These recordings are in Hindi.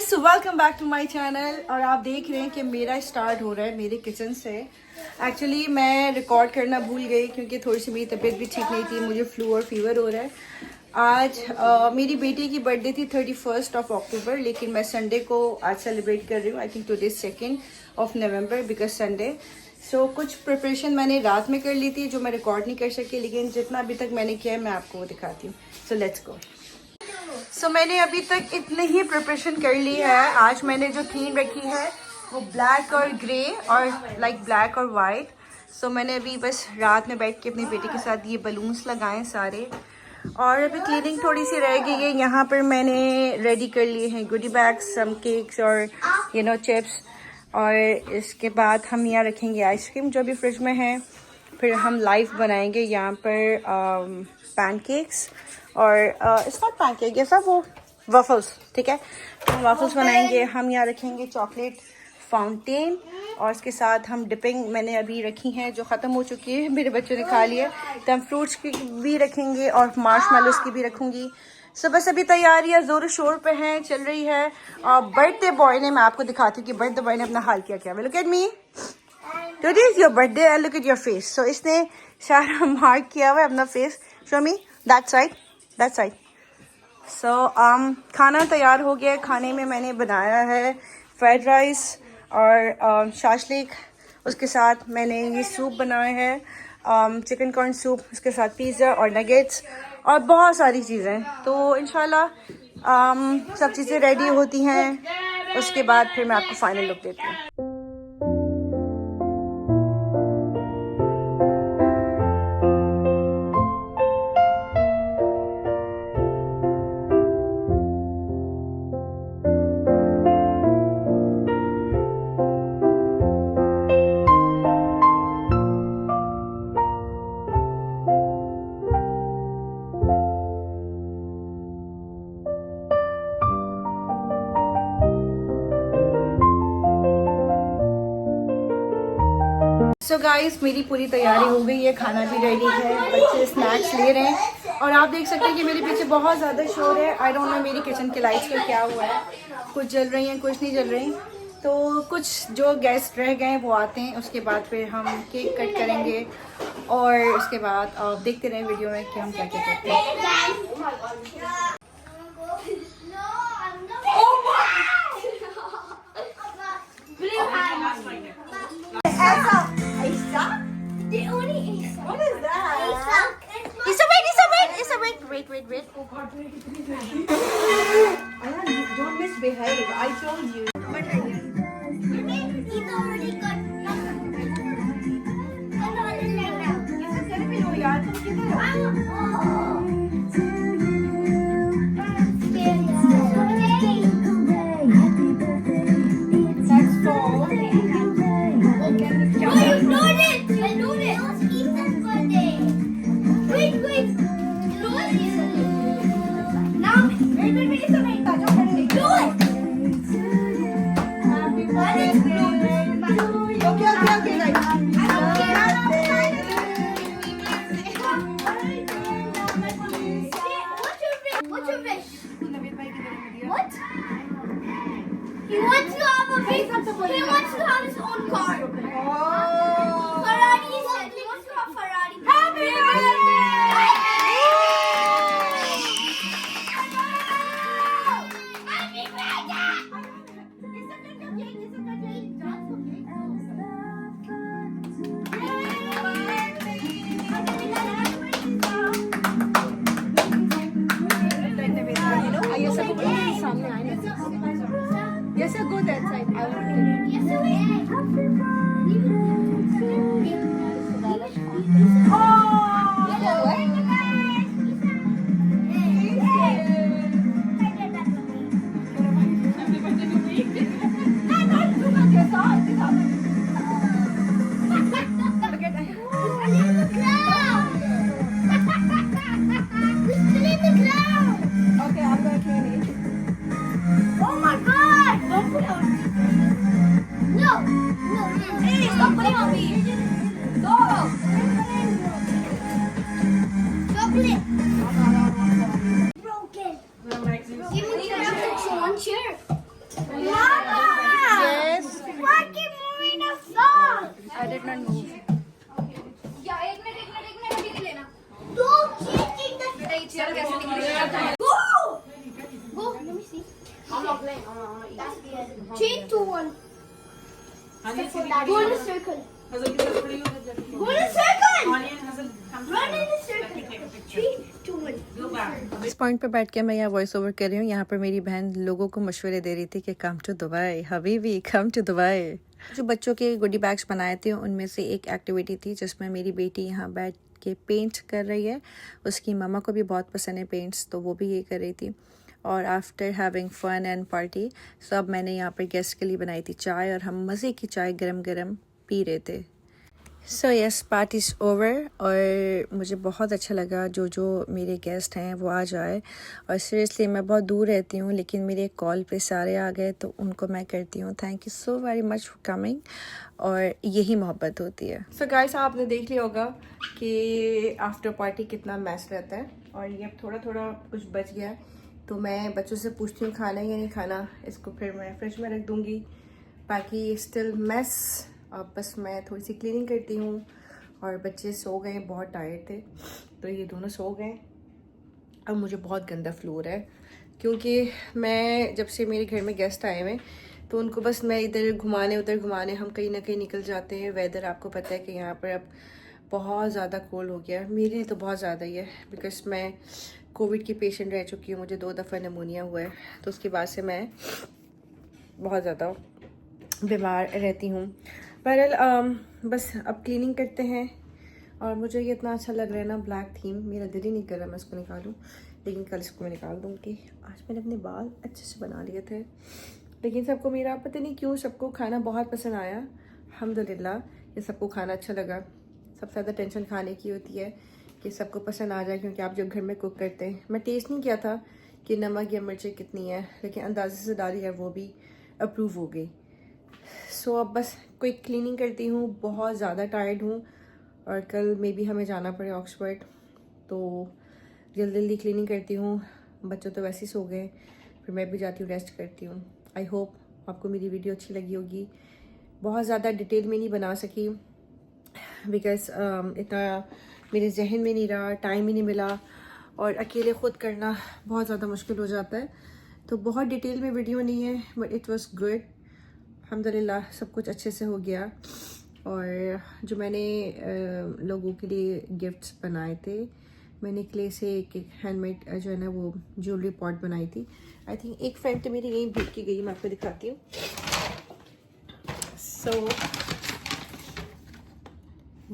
Guys, welcome back to my channel. और आप देख रहे हैं कि मेरा स्टार्ट हो रहा है मेरे किचन से। एक्चुअली मैं रिकॉर्ड करना भूल गई क्योंकि थोड़ी सी मेरी तबीयत भी ठीक नहीं थी, मुझे फ्लू और फीवर हो रहा है। आज मेरी बेटी की बर्थडे थी 31 अक्टूबर, लेकिन मैं संडे को आज सेलिब्रेट कर रही हूँ। I think today 2 November because Sunday. So कुछ प्रिपरेशन मैंने रात में कर ली थी जो मैं रिकॉर्ड नहीं कर सकी, लेकिन जितना अभी तक मैंने किया है मैं आपको वो दिखाती हूँ। So let's go. सो मैंने अभी तक इतनी ही प्रिपरेशन कर ली है। आज मैंने जो थीम रखी है वो ब्लैक और ग्रे और लाइक ब्लैक और वाइट। सो मैंने अभी बस रात में बैठ के अपनी बेटी के साथ ये बलून्स लगाए सारे, और अभी क्लीनिंग थोड़ी सी रह गई है। यहाँ पर मैंने रेडी कर लिए हैं गुडी बैग्स, सम केक्स और चिप्स। और इसके बाद हम यहाँ रखेंगे आइसक्रीम जो भी फ्रिज में है। फिर हम लाइव बनाएंगे यहाँ पर पैनकेक्स और इट्स नॉट पैनकेक, ये सब वो वफल्स, ठीक है। हम वफल्स बनाएंगे। हम यहाँ रखेंगे चॉकलेट फाउंटेन और इसके साथ हम डिपिंग मैंने अभी रखी हैं जो ख़त्म हो चुकी है, मेरे बच्चों ने खा लिए। तो हम फ्रूट्स की भी रखेंगे और मार्शमेलोस की भी रखूँगी। सो बस अभी तैयारियाँ ज़ोर शोर पे हैं, चल रही है। बर्थडे बॉय ने, मैं आपको दिखाती हूँ कि बर्थडे बॉय ने अपना हाल क्या किया। Look at me, today is your birthday and look at your face. So इसने सारा मार्क किया हुआ है अपना face. Show me that side, that side. So खाना तैयार हो गया है। खाने में मैंने बनाया है फ्राइड राइस और शाशलिक। उसके साथ मैंने ये सूप बनाया है, चिकन कॉर्न सूप। उसके साथ पिज़्ज़ा और नगेट्स और बहुत सारी चीज़ें। तो इंशाल्लाह सब चीज़ें रेडी होती हैं, उसके बाद फिर मैं आपको फाइनल लुक देती हूँ। सो गाइस, मेरी पूरी तैयारी हो गई है, खाना भी रेडी है, बच्चे स्नैक्स ले रहे हैं। और आप देख सकते हैं कि मेरे पीछे बहुत ज़्यादा शोर है। आई डोंट नो मेरी किचन के लाइट्स का क्या हुआ है, कुछ जल रही हैं कुछ नहीं जल रही। तो कुछ जो गेस्ट रह गए वो आते हैं, उसके बाद फिर हम केक कट करेंगे और उसके बाद आप देखते रहें वीडियो में कि हम क्या क्या करते हैं। The only Asa. What is that? Wait. Ayan, don't misbehave. I told you. What are you? He's already got He wants to have his own car. Ferrari is it. He wants to have Ferrari. Happy birthday! Happy birthday! It's such a good cake. It's such a good cake. Dance for cake. Yes, go that side. I will. Yes, Go. Let me see. I'm not playing. I'm not. 3, 2, 1. Go in a circle. Go in a circle. Run in a circle. 3, 2, 1. इस पॉइंट पे बैठ के मैं यहाँ वॉइस ओवर कर रही हूँ। यहाँ पर मेरी बहन लोगों को मशवरे दे रही थी कि कम टू दुबई हबीबी, कम टू दुबई। जो बच्चों के गुडी बैग्स बनाए थे उनमें से एक एक्टिविटी थी जिसमें मेरी बेटी यहाँ बैठ के पेंट कर रही है। उसकी मामा को भी बहुत पसंद है पेंट्स, तो वो भी ये कर रही थी। और after having fun and party, सब मैंने यहाँ पर गेस्ट के लिए बनाई थी चाय, और हम मज़े की चाय गरम गरम पी रहे थे। So yes, party is over. और मुझे बहुत अच्छा लगा जो मेरे गेस्ट हैं वो आ जाए। और सीरियसली मैं बहुत दूर रहती हूँ, लेकिन मेरे कॉल पे सारे आ गए तो उनको मैं करती हूँ thank you so very much for coming. और यही मोहब्बत होती है। सो गाइस, आपने देख लिया होगा कि आफ्टर पार्टी कितना मैस रहता है। और ये अब थोड़ा थोड़ा कुछ बच गया है, तो मैं बच्चों से पूछती हूँ खाना या नहीं खाना। इसको फिर मैं फ्रिज में रख दूँगी। बाकी स्टिल मैस। अब बस मैं थोड़ी सी क्लीनिंग करती हूँ। और बच्चे सो गए, बहुत टायर्ड थे, तो ये दोनों सो गए। अब मुझे बहुत गंदा फ्लू हो रहा है, क्योंकि मैं जब से मेरे घर में गेस्ट आए हुए तो उनको बस मैं इधर घुमाने उधर घुमाने हम कहीं ना कहीं निकल जाते हैं। वेदर आपको पता है कि यहाँ पर अब बहुत ज़्यादा कोल्ड हो गया है। मेरे लिए तो बहुत ज़्यादा ही है, बिकॉज मैं कोविड की पेशेंट रह चुकी हूँ। मुझे 2 दफ़ा निमोनिया हुआ है, तो उसके बाद से मैं बहुत ज़्यादा बीमार रहती हूँ। बहरहाल बस अब क्लीनिंग करते हैं। और मुझे ये इतना अच्छा लग रहा है ना, ब्लैक थीम। मेरा दिल ही नहीं कर रहा मैं इसको निकालूं, लेकिन कल इसको मैं निकाल दूँगी। आज मैंने अपने बाल अच्छे से बना लिए थे, लेकिन सबको मेरा पता नहीं क्यों सबको खाना बहुत पसंद आया। अल्हम्दुलिल्लाह, ये सबको खाना अच्छा लगा। सबसे ज़्यादा टेंशन खाने की होती है कि सबको पसंद आ जाए, क्योंकि आप जब घर में कुक करते हैं। मैं टेस्ट नहीं किया था कि नमक या मिर्ची कितनी है, लेकिन अंदाजे से डाली है, वो भी अप्रूव हो गई। सो अब बस क्विक क्लीनिंग करती हूँ। बहुत ज़्यादा टायर्ड हूँ, और कल मे बी हमें जाना पड़े ऑक्सफोर्ड, तो जल्दी जल्दी क्लीनिंग करती हूँ। बच्चों तो वैसे ही सो गए, फिर मैं भी जाती हूँ, रेस्ट करती हूँ। आई होप आपको मेरी वीडियो अच्छी लगी होगी। बहुत ज़्यादा डिटेल में नहीं बना सकी, बिकॉज़ इतना मेरे जहन में नहीं रहा, टाइम ही नहीं मिला, और अकेले ख़ुद करना बहुत ज़्यादा मुश्किल हो जाता है। तो बहुत डिटेल में वीडियो नहीं है, बट इट वाज गुड। अल्हम्दुलिल्लाह सब कुछ अच्छे से हो गया। और जो मैंने लोगों के लिए गिफ्ट्स बनाए थे, मैंने क्ले से एक हैंडमेड जो है ना वो ज्वेलरी पॉट बनाई थी। आई थिंक एक फ्रेंड तो मेरी यहीं भेज की गई, मैं आपको दिखाती हूँ। सो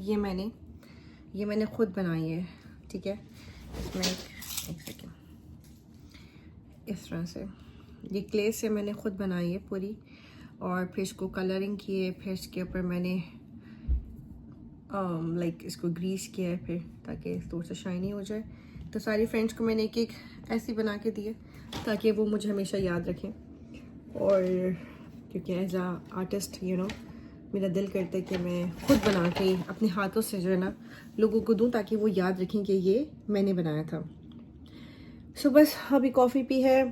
ये मैंने खुद बनाई है, ठीक है। इसमें एक सेकेंड, इस तरह से ये क्ले से मैंने खुद बनाई है पूरी, और फिर इसको कलरिंग किए, फिर इसके ऊपर मैंने लाइक इसको ग्रीस किया है, फिर ताकि थोड़ा सा शाइनी हो जाए। तो सारी फ्रेंड्स को मैंने एक एक ऐसी बना के दिए, ताकि वो मुझे हमेशा याद रखें। और क्योंकि एज आ आर्टिस्ट मेरा दिल करता है कि मैं खुद बना के अपने हाथों से जो है ना लोगों को दूं, ताकि वो याद रखें कि ये मैंने बनाया था। सो बस अभी कॉफ़ी पी है,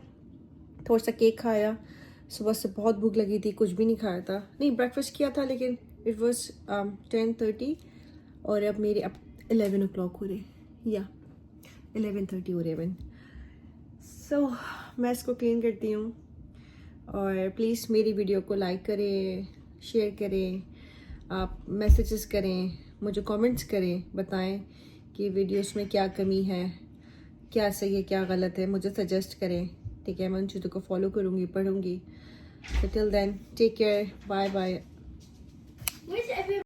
थोड़ा सा केक खाया। सुबह से बहुत भूख लगी थी, कुछ भी नहीं खाया था। नहीं, ब्रेकफास्ट किया था, लेकिन इट वॉज 10:30, और अब मेरे 11 o'clock हो रहे, या 11:30 हो रहे हैं। सो मैं इसको क्लीन करती हूँ। और प्लीज़ मेरी वीडियो को लाइक करें, शेयर करें, आप मैसेजेस करें, मुझे कमेंट्स करें, बताएं कि वीडियोस में क्या कमी है, क्या सही है, क्या गलत है, मुझे सजेस्ट करें, ठीक है। मैं उन चीज़ों को फॉलो करूँगी, पढ़ूँगी। So till then, take care, bye bye.